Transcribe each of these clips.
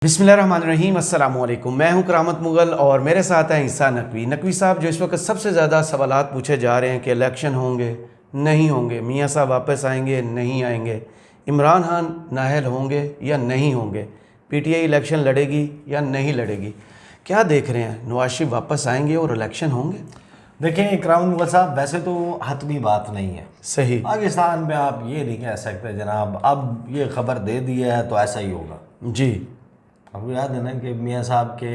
बिस्मिल्लाहिर्रहमानिर्रहीम, अस्सलाम वालेकुम। मैं हूं करामत मुगल और मेरे साथ हैं ईसा नकवी। नकवी साहब, जो इस वक्त सबसे ज़्यादा सवालात पूछे जा रहे हैं कि इलेक्शन होंगे नहीं होंगे, मियाँ साहब वापस आएंगे नहीं आएंगे, इमरान खान नाअहल होंगे या नहीं होंगे, पीटीआई इलेक्शन लड़ेगी या नहीं लड़ेगी, क्या देख रहे हैं? नवाज शरीफ वापस आएंगे और इलेक्शन होंगे? देखें इकराम मुगल साहब, वैसे तो हतमी बात नहीं है। सही। पाकिस्तान में आप ये नहीं कह सकते जनाब अब ये खबर दे दी है तो ऐसा ही होगा। जी। आपको याद है ना कि मियाँ साहब के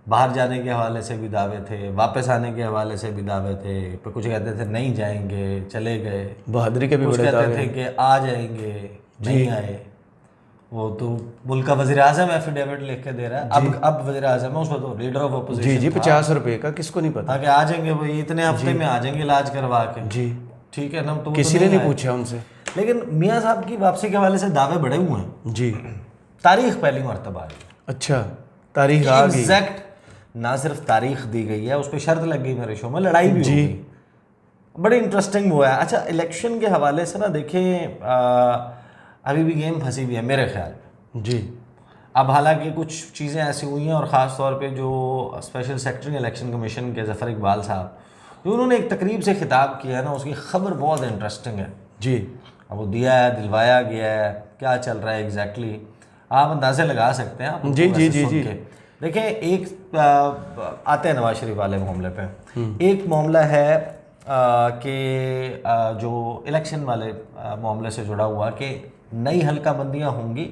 बाहर जाने के हवाले से भी दावे थे, वापस आने के हवाले से भी दावे थे। पर कुछ कहते थे नहीं जाएंगे, चले गए। बहादुरी के भी कुछ बड़े कहते दावे थे कि आ जाएंगे, नहीं आए। वो तो मुल्क का वज़ीर आज़म एफिडेविट लिख के दे रहा है। अब वज़ीर आज़म है, उसमें तो लीडर ऑफ अपोजिशन जी जी, 50 रुपये का किसको नहीं पता। कि आ जाएंगे भाई, इतने हफ्ते में आ जाएंगे इलाज करवा के। जी। ठीक है ना, तो वो किसी तो ने नहीं आए। पूछा उनसे। लेकिन मियाँ साहब की वापसी के हवाले से दावे बड़े हुए हैं। जी। तारीख पहली मरतबा आई अच्छा, तारीख आ गई। एग्जैक्ट, ना सिर्फ तारीख दी गई है, उस पर शर्त लग गई मेरे शो में, लड़ाई भी हो जी। गई। बड़ी इंटरेस्टिंग हुआ है। अच्छा, इलेक्शन के हवाले से ना देखें, अभी भी गेम फंसी हुई है मेरे ख्याल में। जी। अब हालांकि कुछ चीज़ें ऐसी हुई हैं, और ख़ास तौर पे जो स्पेशल सेक्रेटरी इलेक्शन कमीशन के ज़फ़र इकबाल साहब, जो उन्होंने एक तकरीब से खिताब किया है ना, उसकी खबर बहुत इंटरेस्टिंग है। जी। अब वो दिया है, दिलवाया गया है, क्या चल रहा है एग्जैक्टली आप अंदाजे लगा सकते हैं। आप जी उनको जी वैसे जी सुन जी। के देखें। आते हैं नवाज शरीफ वाले मामले पे। एक मामला है कि जो इलेक्शन वाले मामले से जुड़ा हुआ कि नई हल्का बंदियाँ होंगी,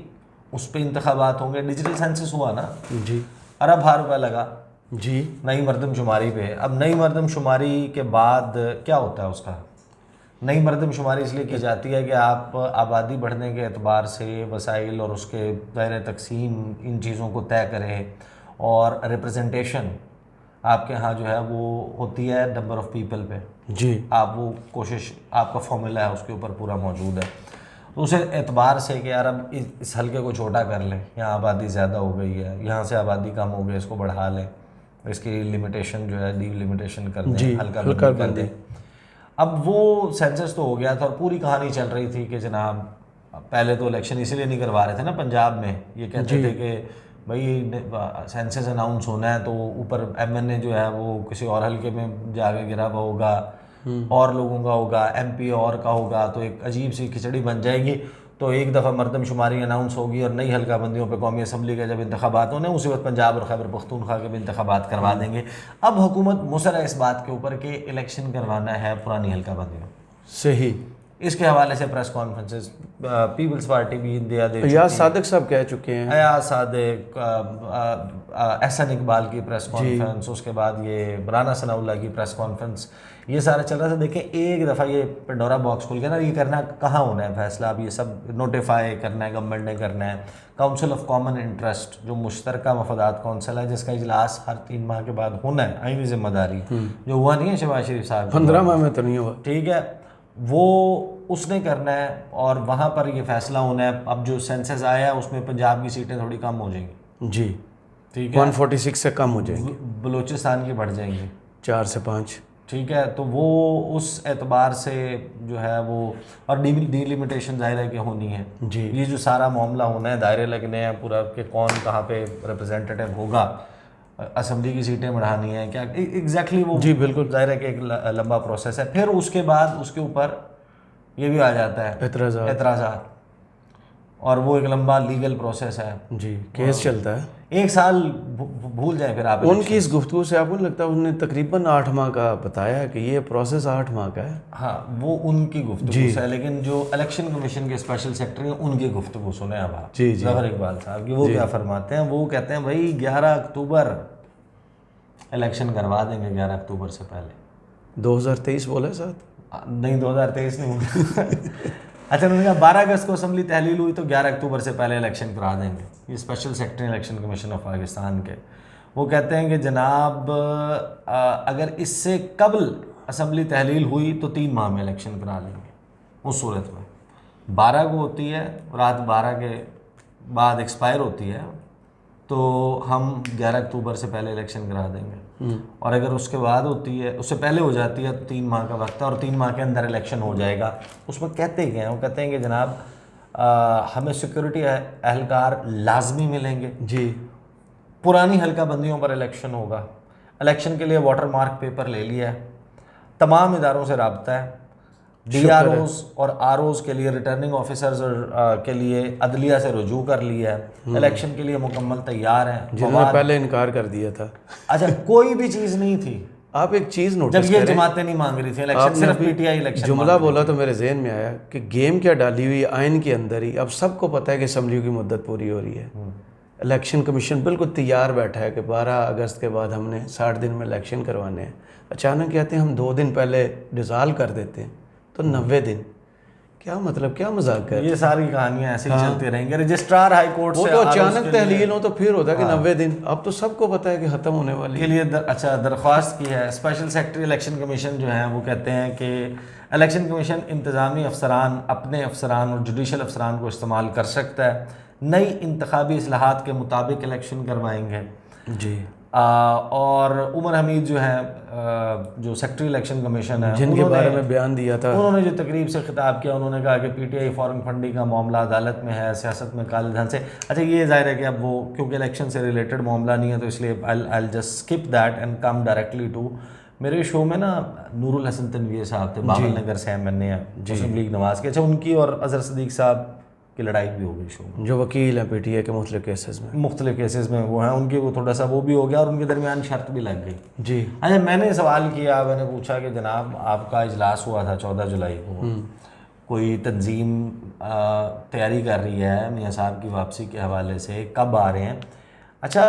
उस पर इंतखाबात होंगे। डिजिटल सेंसस हुआ ना, जी। अरब रुपया लगा जी। नई मरदमशुमारी पे। अब नई मरदमशुमारी के बाद क्या होता है उसका? नई मरदमशुमारी इसलिए की जाती है कि आप आबादी बढ़ने के एतबार से वसाइल और उसके दायरे तकसीम, इन चीज़ों को तय करें, और रिप्रेजेंटेशन आपके यहाँ जो है वो होती है नंबर ऑफ़ पीपल पे। जी। आप वो कोशिश, आपका फॉर्मूला है उसके ऊपर पूरा मौजूद है। तो उस एतबार से कि यार अब इस हल्के को छोटा कर लें, यहाँ आबादी ज़्यादा हो गई है, यहाँ से आबादी कम हो गई, इसको बढ़ा लें, इसकी लिमिटेशन जो है डिलिमिटेशन कर जी। दें, हल्का हल्का बंदी कर बंदी। दें। अब वो सेंसस तो हो गया था, और पूरी कहानी चल रही थी कि जनाब पहले तो इलेक्शन इसीलिए नहीं करवा रहे थे ना पंजाब में, ये कहते थे कि भाई सेंसस अनाउंस होना है तो ऊपर एमएनए जो है वो किसी और हल्के में जाके गिरा हुआ होगा, और लोगों का होगा, एमपी और का होगा, तो एक अजीब सी खिचड़ी बन जाएगी। तो एक दफ़ा मरदमशुमारी अनाउंस होगी और नई हल्का बंदियों पे कौमी असम्बली के जब इंतखाबात होने, उसी वक्त पंजाब और खैबर पख्तूनख्वा के भी इंतखाबात करवा देंगे। अब हुकूमत मुसर है इस बात के ऊपर कि इलेक्शन करवाना है पुरानी हल्का बंदियों। सही। इसके हवाले से प्रेस कॉन्फ्रेंसेस पीपल्स पार्टी भी इंडिया दे अयाज सादिक साहब कह चुके हैं। अयाज सादिक, एहसन इकबाल की प्रेस कॉन्फ्रेंस, उसके बाद ये राना सनाउल्लाह की प्रेस कॉन्फ्रेंस, ये सारा चल रहा था। देखें, एक दफ़ा ये पेंडोरा बॉक्स खुल गया ना, ये करना कहाँ होना है फैसला, अब ये सब नोटिफाई करना है, गवर्नमेंट ने करना है। काउंसिल ऑफ कॉमन इंटरेस्ट, जो मुश्तरका मफादात कौंसिल है, जिसका इजलास हर 3 माह के बाद होना है, आईनी जिम्मेदारी, जो हुआ नहीं है शहबाज शरीफ साहब 15 माह में तो नहीं हुआ। ठीक है, वो उसने करना है, और वहाँ पर ये फैसला होना है। अब जो सेंसस आया है उसमें पंजाब की सीटें थोड़ी कम हो जाएंगी। जी। ठीक है, 146 से कम हो जाएंगे, बलूचिस्तान की बढ़ जाएंगी, 4 से 5। ठीक है। तो वो उस एतबार से जो है वो, और डिलिमिटेशन ज़ाहिर है कि होनी है। जी। ये जो सारा मामला होना है, दायरे लगने हैं पूरा कि कौन कहाँ पे रिप्रेजेंटेटिव होगा, असम्बली की सीटें बढ़ानी है क्या, एग्जैक्टली वो जी बिल्कुल। ज़ाहिर है कि एक लंबा प्रोसेस है। फिर उसके बाद उसके ऊपर ये भी आ जाता है एतराज़ात, और वो एक लंबा लीगल प्रोसेस है। जी, केस चलता है 1 साल भूल जाए फिर आप। उनकी इस गुफ्तगू से आपको नहीं लगता उन्होंने तकरीबन 8 माह का बताया है कि ये प्रोसेस 8 माह का है? हाँ, वो उनकी गुफ्तगू से है, लेकिन जो इलेक्शन कमीशन के स्पेशल सेक्रेटरी हैं उनकी गुफ्तगू सुने अब आप, जी जी। ज़फ़र इकबाल साहब की। वो क्या फरमाते हैं? वो कहते हैं भाई 11 अक्टूबर इलेक्शन करवा देंगे, 11 अक्टूबर से पहले। 2023 बोला साथ? नहीं, 2023 नहीं होगा। अच्छा, उन्होंने कहा 12 अगस्त को असम्बली तहलील हुई तो 11 अक्टूबर से पहले इलेक्शन करा देंगे। ये special secretary election commission of Pakistan के वो कहते हैं कि जनाब अगर इससे कबल असम्बली तहलील हुई तो 3 माह में इलेक्शन करा लेंगे। उस सूरत में 12 को होती है, रात 12 के बाद एक्सपायर होती है, तो हम 11 अक्टूबर से पहले इलेक्शन करा देंगे। और अगर उसके बाद होती है, उससे पहले हो जाती है तो 3 माह का वक्त है, और 3 माह के अंदर इलेक्शन हो जाएगा। उसमें कहते क्या हैं? वो कहते हैं कि जनाब हमें सिक्योरिटी एहलकार लाजमी मिलेंगे, जी पुरानी हल्का बंदियों पर इलेक्शन होगा, इलेक्शन के लिए वाटर मार्क पेपर ले लिया है, तमाम इदारों से रब्ता है, DROs और ROs के लिए रिटर्निंग ऑफिसर्स के लिए अदलिया से रुजू कर लिया है, इलेक्शन के लिए मुकम्मल तैयार हैं। जिन्होंने पहले इनकार कर दिया था। अच्छा, कोई भी चीज़ नहीं थी आप एक चीज़ जब नोटिस ये करें, जमातें नहीं मांग रही थी इलेक्शन, सिर्फ PTI इलेक्शन जुमला बोला तो मेरे जहन में आया कि गेम क्या डाली हुई है आइन के अंदर ही। अब सबको पता है कि असम्बली की मुद्दत पूरी हो रही है, इलेक्शन कमीशन बिल्कुल तैयार बैठा है कि 12 अगस्त के बाद हमने 60 दिन में इलेक्शन करवाने हैं। अचानक कहते हैं हम 2 दिन पहले डिज़ाल्व कर देते हैं, तो 90 दिन क्या मतलब, क्या मजाक कर। ये सारी कहानियां ऐसे ही चलती रहेंगी। रजिस्ट्रार हाई कोर्ट वो से तो अचानक तहलील हो तो फिर होता है कि 90 दिन। अब तो सबको पता है कि ख़त्म होने वाली के लिए अच्छा दरख्वास्त की है। स्पेशल सेक्रेटरी इलेक्शन कमीशन जो है वो कहते हैं कि इलेक्शन कमीशन इंतज़ामी अफसरान, अपने अफसरान और जुडिशल अफसरान को इस्तेमाल कर सकता है, नई इंतखाबी इस्लाहात के मुताबिक इलेक्शन करवाएंगे जी। और उमर हमीद जो है जो सेक्रेटरी इलेक्शन कमीशन है, जिनके बारे में बयान दिया था, उन्होंने जो तकरीब से खिताब किया, उन्होंने कहा कि PTI फॉरेन फंडिंग का मामला अदालत में है, सियासत में काले धन से। अच्छा, ये जाहिर है कि अब वो क्योंकि इलेक्शन से रिलेटेड मामला नहीं है तो इसलिए I just skip that and come directly to मेरे शो में ना नूरुल हसन तनवीर साहब थे, बाबल नगर से MNA मुस्लिम लीग नवाज के। अच्छा, उनकी और अजहर सदीक साहब की लड़ाई भी हो गई शो में, जो वकील हैं PTI के मुख्तलिफ केसेस में, मुख्तलिफ केसेस में वो हैं उनकी, वो थोड़ा सा वो भी हो गया और उनके दरमियान शर्त भी लग गई। जी। अच्छा, मैंने सवाल किया, मैंने पूछा कि जनाब आपका इजलास हुआ था 14 जुलाई को, कोई तंजीम तैयारी कर रही है मियाँ साहब की वापसी के हवाले से, कब आ रहे हैं? अच्छा,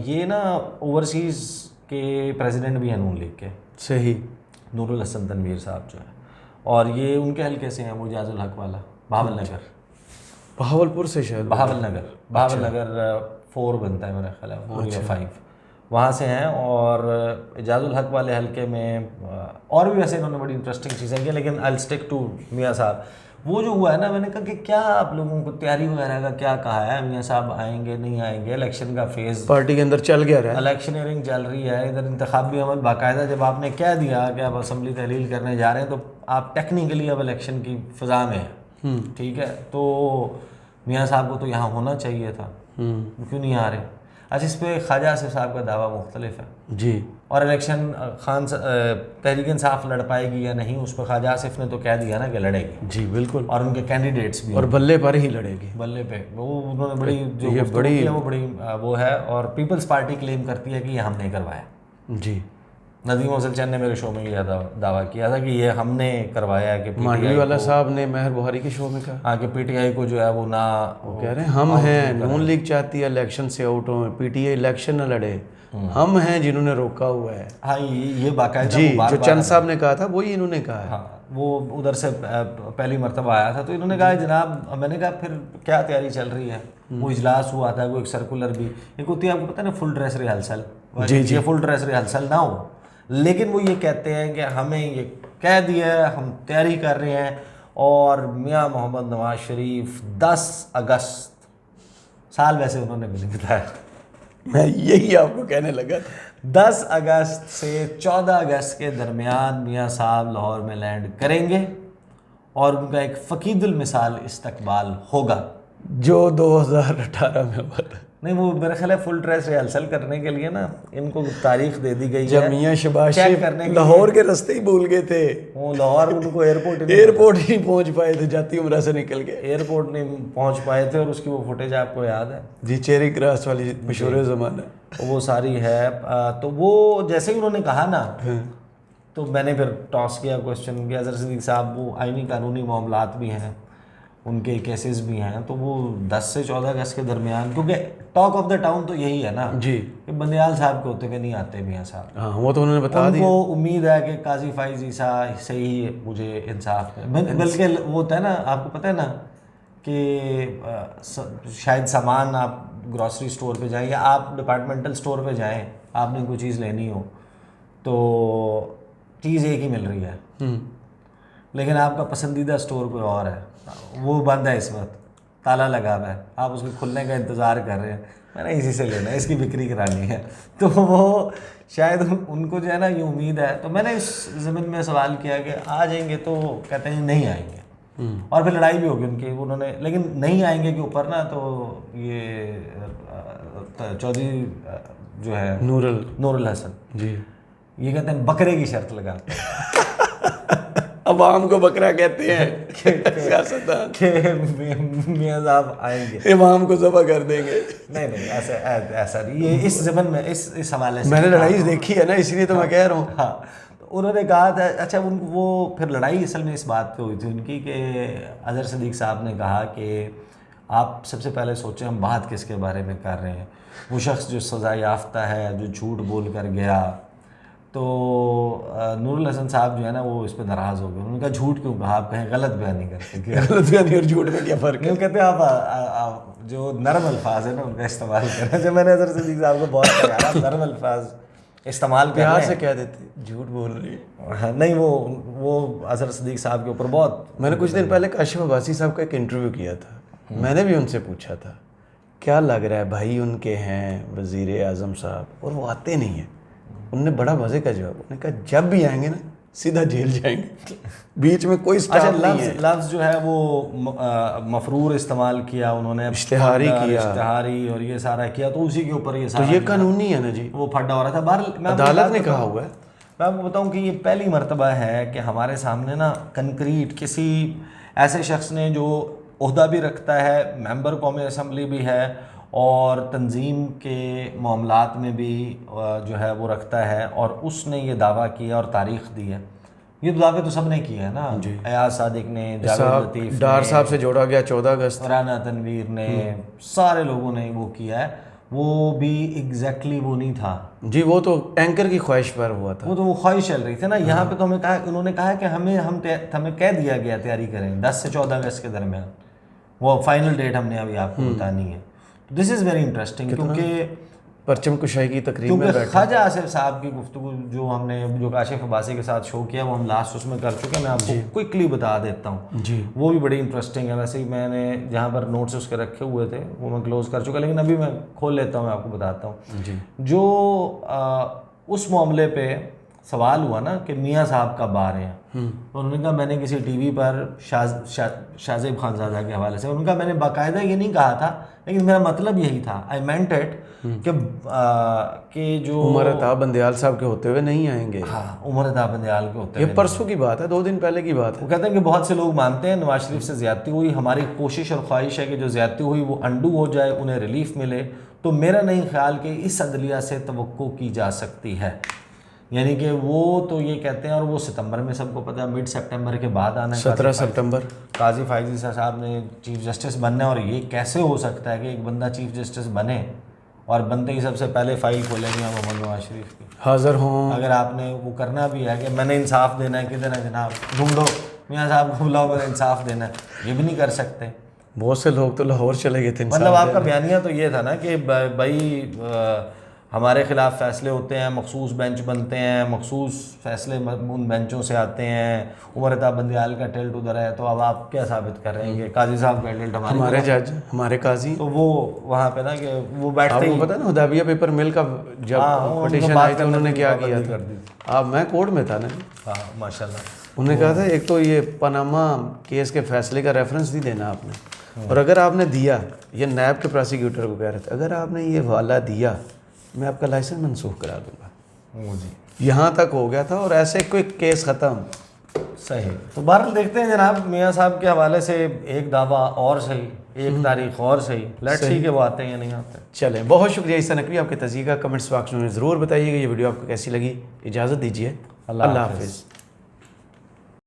ये ना ओवरसीज़ के प्रेसिडेंट भी हैं नून लीग के, सही, नूरुल हसन तनवीर साहब जो है, और ये उनके हल्के से हैं, वो इजाजुल हक वाला, बहावल नगर, बहावलपुर से शायद, बहावल नगर 4 बनता है मेरा ख्याल है, 4 या 5 वहाँ से हैं। और इजाजुल हक वाले हल्के में और भी वैसे इन्होंने बड़ी इंटरेस्टिंग चीज़ें की, लेकिन आई स्टिक टू मियाँ साहब। वो जो हुआ है ना, मैंने कहा कि क्या आप लोगों को तैयारी वगैरह का क्या कहा है, मियाँ साहब आएंगे नहीं आएंगे, इलेक्शन का फेज़ पार्टी के अंदर चल गया रहा है, इलेक्शनियरिंग चल रही है, इधर इंतखाबी अमल बाकायदा। जब आपने कह दिया कि आप असम्बली तहलील करने जा रहे हैं तो आप टेक्निकली अब इलेक्शन की फ़िज़ा में हैं, ठीक है, तो मियाँ साहब को तो यहाँ होना चाहिए था, क्यों नहीं आ रहे? अच्छा, इस पर ख्वाजा आसिफ साहब का दावा मुख्तलिफ है जी। और इलेक्शन तहरीक इंसाफ लड़ पाएगी या नहीं, उस पर ख्वाजा आसिफ ने तो कह दिया ना कि लड़ेगी। जी बिल्कुल, और उनके कैंडिडेट्स भी, और बल्ले पर ही लड़ेगी, बल्ले पे। वो उन्होंने बड़ी जो ये गुफ्तगू बड़ी की है वो बड़ी वो है। और पीपल्स पार्टी क्लेम करती है कि ये हमने करवाया। जी। नदीम अफजल चंद ने मेरे शो में यह दावा किया था कि ये हमने करवाया, कि मांडवी वाला साहब ने मेहर बुहारी के शो में कहा, हाँ, कि PTI को जो है वो ना, वो कह रहे हैं हम हैं, नून लीग चाहती है इलेक्शन से आउट हो, PTI इलेक्शन न लड़े, हम हैं जिन्होंने रोका हुआ है। हाँ, ये बाकायदा जी, जो चंद साहब ने कहा था वही इन्होंने कहा है। हाँ, वो उधर से पहली मरतबा आया था तो इन्होंने कहा जनाब, मैंने कहा फिर क्या तैयारी चल रही है? वो इजलास हुआ था, वो एक सर्कुलर भी एक होती है, आपको पता है ना, फुल ड्रेस रिहर्सल। जी, ये फुल ड्रेस रिहर्सल ना हो, लेकिन वो ये कहते हैं कि हमें ये कह दिया है, हम तैयारी कर रहे हैं। और मियाँ मोहम्मद नवाज शरीफ 10 अगस्त, साल वैसे उन्होंने भी नहीं बताया, मैं यही आपको कहने लगा था, 10 अगस्त से 14 अगस्त के दरमियान मियाँ साहब लाहौर में लैंड करेंगे और उनका एक फ़कीदुल मिसाल इस्तकबाल होगा, जो 2018 में हुआ था। नहीं, वो मेरा ख्याल है फुल ड्रेस रिहर्सल करने के लिए ना इनको तारीख दे दी गई जब है, मियाँ शबाज चेक शरीफ करने के लाहौर के रास्ते ही भूल गए थे, वो लाहौर उनको एयरपोर्ट एयरपोर्ट ही पहुंच पाए थे, जाती उम्र से निकल गए, एयरपोर्ट नहीं पहुंच पाए थे। और उसकी वो फुटेज आपको याद है जी, चेरी क्रॉस वाली मशहूर ज़माना, वो सारी है। तो वो जैसे ही उन्होंने कहा ना, तो मैंने फिर टॉस किया क्वेश्चन कि अजहर सिद्दीक साहब, वो आईनी कानूनी मामलात भी हैं, उनके केसेस भी हैं, तो वो 10 से 14 अगस्त के दरमियान, क्योंकि टॉक ऑफ द टाउन तो यही है ना जी, कि बंदयाल साहब के होते कि नहीं आते मियाँ साहब। हाँ, वो तो उन्होंने बता दिया। उनको उम्मीद है कि काजी फाइज ईसा से ही मुझे इंसाफ है, बल्कि वो होता है ना, आपको पता है ना कि शायद सामान आप ग्रॉसरी स्टोर पे जाएं या आप डिपार्टमेंटल स्टोर पे जाएं, आपने कोई चीज़ लेनी हो तो चीज़ एक ही मिल रही है, लेकिन आपका पसंदीदा स्टोर कोई और है, वो बंद है, इस वक्त ताला लगा हुआ है, आप उसके खुलने का इंतज़ार कर रहे हैं, मैंने इसी से लेना है, इसकी बिक्री करानी है। तो वो शायद उनको जो है ना ये उम्मीद है। तो मैंने इस ज़मीन में सवाल किया कि आ जाएंगे, तो कहते हैं नहीं आएंगे। और फिर लड़ाई भी होगी उनकी, उन्होंने लेकिन नहीं आएंगे के ऊपर ना, तो ये चौधरी जो है नूरुल हसन जी, ये कहते हैं बकरे की शर्त लगाते हैं अवाम को बकरा कहते हैं सियासतदान कि मियां साहब आएंगे इमाम को ज़बह कर देंगे। नहीं ऐसा नहीं, ये इस ज़मन में इस हवाले से मैंने लड़ाई देखी है ना, इसलिए तो मैं कह रहा हूँ। हाँ, तो उन्होंने कहा था, अच्छा वो फिर लड़ाई असल में इस बात पे हुई थी उनकी कि अजहर सिद्दीक साहब ने कहा कि आप सबसे पहले सोचें हम बात किसके बारे में कर रहे हैं। वो शख्स जो सज़ा याफ्ता है, जो झूठ बोल कर गया, तो नूरुल हसन साहब जो है ना वो इस पर नाराज़ हो गए। उन्होंने कहा झूठ क्यों कहा, आप कहीं गलत बयानी करते हैं। गलत बयानी और झूठ में क्या फ़र्क है? कहते हैं आप जो नरम अल्फाज है ना उनका इस्तेमाल करें। जब मैंने अजहर सिद्दीक साहब को बहुत कहा आप नरम अल्फाज इस्तेमाल कर प्यार रहे से हैं। कह देते झूठ बोल रही है। हाँ, नहीं वो अजहर सिद्दीक साहब के ऊपर बहुत, मैंने कुछ दिन पहले काशिफ अब्बासी साहब का एक इंटरव्यू किया था। मैंने भी उनसे पूछा था क्या लग रहा है भाई उनके हैं वज़ीर आज़म साहब, और वो आते नहीं हैं। उनने बड़ा मज़े का जवाब, उन्होंने कहा जब भी आएंगे ना सीधा जेल जाएंगे, बीच में कोई अच्छा स्टाफ नहीं है। लफ्ज़ जो है वो मफरूर इस्तेमाल किया उन्होंने, इश्तिहारी किया, इश्तिहारी और ये सारा किया, तो उसी के ऊपर ये तो सारा ये कानूनी है ना जी, वो फड्डा हो रहा था। बहरहाल मैं आपको अदालत बात ने बताऊं- कहा हुआ है। मैं आपको बताऊं कि ये पहली मर्तबा है कि हमारे सामने ना कंक्रीट किसी ऐसे शख्स ने जो ओहदा भी रखता है, मेंबर कौमी असम्बली भी है और तंजीम के मामलात में भी जो है वो रखता है, और उसने ये दावा किया और तारीख दी है। ये दावे तो सब ने किए हैं ना, अयाज सादिक ने, जावेद लतीफ़ डार साहब से जोड़ा गया 14 अगस्त, राना तनवीर ने, सारे लोगों ने वो किया है। वो भी एग्जैक्टली वो नहीं था जी, वो तो एंकर की ख्वाहिश पर हुआ था। वो तो वो ख्वाहिश चल रही थी ना। यहाँ पे तो हमें कहा, उन्होंने कहा कि हमें कह दिया गया तैयारी करें 10 से 14 अगस्त के दरमियान, वो फाइनल डेट हमने अभी आपको बतानी है। दिस इज़ वेरी इंटरेस्टिंग क्योंकि परचम कुशाई की तकरीब में क्योंकि बैठे। ख्वाजा आसिफ साहब की गुफ्तगू जो काशिफ अब्बासी के साथ शो किया वो हम लास्ट उसमें कर चुके हैं। मैं आपको क्विकली बता देता हूँ जी, वो भी बड़ी इंटरेस्टिंग है। वैसे ही मैंने जहाँ पर नोट्स उसके रखे हुए थे वो मैं क्लोज कर चुका, लेकिन अभी मैं खोल लेता हूँ, मैं आपको बताता हूँ। जी, जो उस मामले पे सवाल हुआ ना कि मियाँ साहब कब आ रहे हैं, तो उन्होंने कहा मैंने किसी टीवी पर शाहजेब खानज़ादा के हवाले से उन्होंने कहा मैंने बाकायदा ये नहीं कहा था, लेकिन मेरा मतलब यही था, आई मेंट इट कि जो उमर अता बंदयाल साहब के होते हुए नहीं आएंगे। हाँ, उमर अता बंदयाल के होते ये हैं। परसों की बात है, 2 दिन पहले की बात है। वो कहते हैं कि बहुत से लोग मानते हैं नवाज शरीफ से ज़्यादती हुई, हमारी कोशिश और ख्वाहिश है कि जो ज़्यादती हुई वो अंडू हो जाए, उन्हें रिलीफ मिले। तो मेरा नहीं ख्याल कि इस अदलिया से तवक्को की जा सकती है। यानी कि वो तो ये कहते हैं, और वो सितंबर में सबको पता है, मिड सितंबर के बाद आना है। 17 सितंबर काजी फायजी साहब ने चीफ जस्टिस बनना है, और ये कैसे हो सकता है कि एक बंदा चीफ जस्टिस बने और बनते ही सबसे पहले फाइल खोलेंगे मोहम्मद नवाज शरीफ की। हाजिर हों। अगर आपने वो करना भी है कि मैंने इंसाफ देना है, किधर है जनाब, ढूंढो मियाँ साहब को बुलाओ, मैंने इंसाफ देना है, ये भी नहीं कर सकते। बहुत से लोग तो लाहौर चले गए थे। मतलब आपका बयानिया तो ये था ना कि भाई हमारे ख़िलाफ़ फ़ैसले होते हैं, मखसूस बेंच बनते हैं, मखसूस फ़ैसले उन बेंचों से आते हैं, उमर अता बंदयाल का टिल्ट उधर है, तो अब आप क्या साबित कर रहे हैं कि काजी साहब का टिल्ट हमारे जज, हमारे काजी, तो वो वहाँ पे ना कि वो बैठते ही, आपको पता है ना हुदाबिया पेपर मिल का जब पटिशन आई थी उन्होंने क्या किया था। आप मैं कोर्ट में था ना, हाँ माशाल्लाह, उन्होंने कहा था एक तो ये पनामा केस के फैसले का रेफरेंस नहीं देना आपने, और अगर आपने दिया, ये नैब के प्रोसिक्यूटर को कह रहे थे, अगर आपने ये वाला दिया मैं आपका लाइसेंस मनसूख करा दूंगा। जी यहाँ तक हो गया था, और ऐसे कोई केस ख़त्म। सही। तो बहरहाल देखते हैं जनाब, मियाँ साहब के हवाले से एक दावा और सही, एक तारीख और सही, लेट्स सी के वो आते हैं या नहीं आते। चलें, बहुत शुक्रिया ईसा नकवी, आपके तज़िया कमेंट्स बॉक्स में ज़रूर बताइएगा। ये वीडियो आपको कैसी लगी। इजाज़त दीजिए, अल्लाह हाफ़िज़।